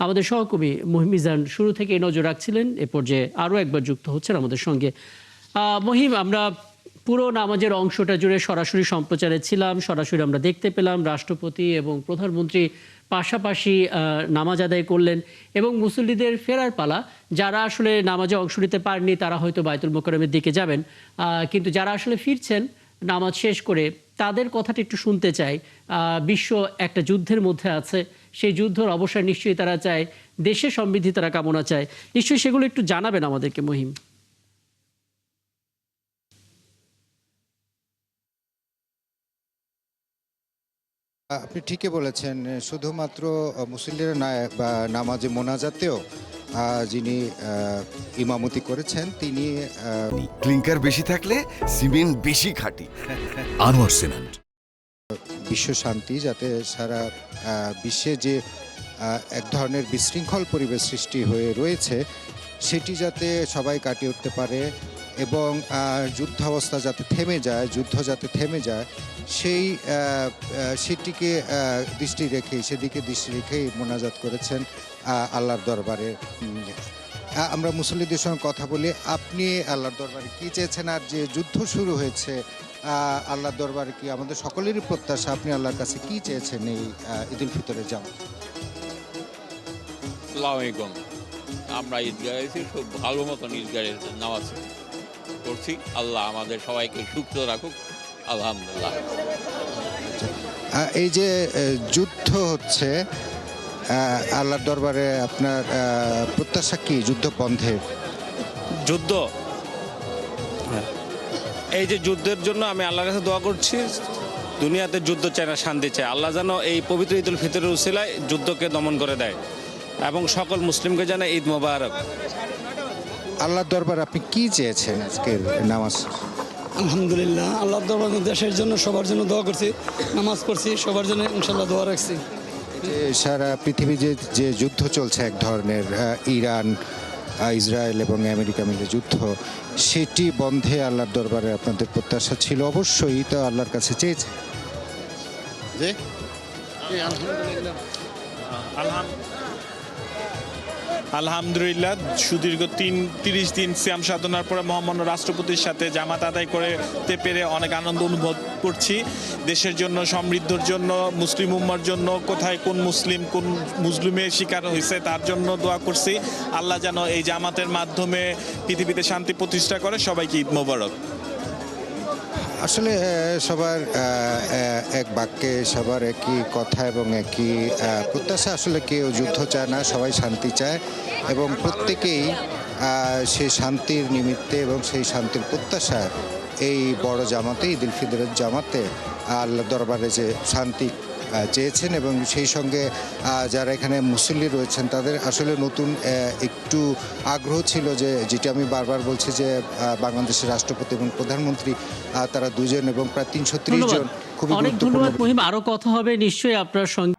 আমাদের সহকর্মী মহিমিজান শুরু থেকে নজর রাখছিলেন, এ পর্যায়ে আরও একবার যুক্ত হচ্ছেন আমাদের সঙ্গে। মহিম, আমরা পুরো নামাজের অংশটা জুড়ে সরাসরি সম্প্রচারে ছিলাম, সরাসরি আমরা দেখতে পেলাম রাষ্ট্রপতি এবং প্রধানমন্ত্রী পাশাপাশি নামাজ আদায় করলেন এবং মুসল্লিদের ফেরার পালা। যারা আসলে নামাজে অংশ নিতে পারেননি তারা হয়তো বাইতুল মোকাররমের দিকে যাবেন, কিন্তু যারা আসলে ফিরছেন নামাজ শেষ করে তাদের কথাটা একটু শুনতে চাই। বিশ্ব একটা যুদ্ধের মধ্যে আছে, সেই যুদ্ধের অবসান নিশ্চয়ই তারা চায়, দেশের সমৃদ্ধি তারা কামনা চায়, নিশ্চয়ই সেগুলো একটু জানাবেন আমাদেরকে মহিম। আপনি ঠিকই বলেছেন, শুধুমাত্র মুসল্লিরা না, বা নামাজে মোনাজাতেও যিনি ইমামতি করেছেন তিনি ক্লিংকার বেশি থাকলে সিমেন্ট বেশি খাঁটি। আনোয়ার সিমেন্ট। বিশ্ব শান্তি যাতে সারা বিশ্বে যে এক ধরনের বিশৃঙ্খল পরিবেশ সৃষ্টি হয়ে রয়েছে সেটি যাতে সবাই কাটিয়ে উঠতে পারে এবং যুদ্ধাবস্থা যাতে থেমে যায়, যুদ্ধ যাতে থেমে যায় সেটিকে সেদিকে দৃষ্টি রেখেই মোনাজাত করেছেন আল্লাহর দরবারে। আমরা মুসল্লিদের সঙ্গে কথা বলি, আপনি আল্লাহর দরবারে কি চেয়েছেন, আর যে যুদ্ধ শুরু হয়েছে আল্লাহর দরবারে কি আমাদের সকলেরই প্রত্যাশা, আপনি আল্লাহর কাছে কি চেয়েছেন এই ঈদুল ফিতরের জামাত? আসসালামু আলাইকুম। আমরা ঈদগাহে এসে খুব ভালো মতন ঈদগাহে নামাজ করছি। আল্লাহ আমাদের সবাইকে সুস্থ রাখুক, আলহামদুলিল্লাহ। এই যে যুদ্ধ হচ্ছে, আল্লাহর দরবারে আপনার প্রত্যাশা কি যুদ্ধ বন্ধের? যুদ্ধ, এই যে যুদ্ধের জন্য আমি আল্লাহর কাছে দোয়া করছি। দুনিয়াতে যুদ্ধ চায় না, শান্তি চায়। আল্লাহ যেন এই পবিত্র ঈদুল ফিতরের উসিলায় যুদ্ধকে দমন করে দেয় এবং সকল মুসলিমকে জানায় ঈদ মোবারক। আল্লাহর দরবারে আপনি কি চেয়েছেন আজকের নামাজ? আলহামদুলিল্লাহ, আল্লাহর দরবারে দেশের জন্য সবার জন্য দোয়া করছি, নামাজ পড়ছি, সবার জন্য ইনশাল্লাহ দোয়া রাখছি। যে সারা পৃথিবী যে যুদ্ধ চলছে এক ধরনের, ইরান, ইসরায়েল এবং আমেরিকা মিলে যুদ্ধ, সেটি বন্ধে আল্লাহর দরবারে আপনাদের প্রত্যাশা ছিল, অবশ্যই তো আল্লাহর কাছে চেয়েছে। যে আলহামদুলিল্লাহ, সুদীর্ঘ 30 দিন সিয়াম সাধনার পরে মহামান্য রাষ্ট্রপতির সাথে জামাত আদায় করতে পেরে অনেক আনন্দ অনুভব করছি। দেশের জন্য, সমৃদ্ধির জন্য, মুসলিম উম্মার জন্য, কোথায় কোন মুসলিমের শিকার হয়েছে তার জন্য দোয়া করছি। আল্লাহ যেন এই জামাতের মাধ্যমে পৃথিবীতে শান্তি প্রতিষ্ঠা করে। সবাইকে ঈদ মোবারক। আসলে সবার এক বাক্যে সবার একই কথা এবং একই প্রত্যাশা। আসলে কেউ যুদ্ধ চায় না, সবাই শান্তি চায় এবং প্রত্যেকেই সেই শান্তির নিমিত্তে এবং সেই শান্তির প্রত্যাশা এই বড় জামাতে, ঈদুল ফিতরের জামাতে আল্লাহ দরবারে যে শান্তি চেয়েছেন এবং সেই সঙ্গে যারা এখানে মুসল্লি রয়েছেন তাদের আসলে নতুন একটু আগ্রহ ছিল, যেটা আমি বারবার বলছি, যে বাংলাদেশের রাষ্ট্রপতি এবং প্রধানমন্ত্রী তারা দুজন এবং প্রায় 330 জন। খুবই অনেক ধন্যবাদ মহিম, আরো কথা হবে নিশ্চয়ই আপনার সঙ্গে।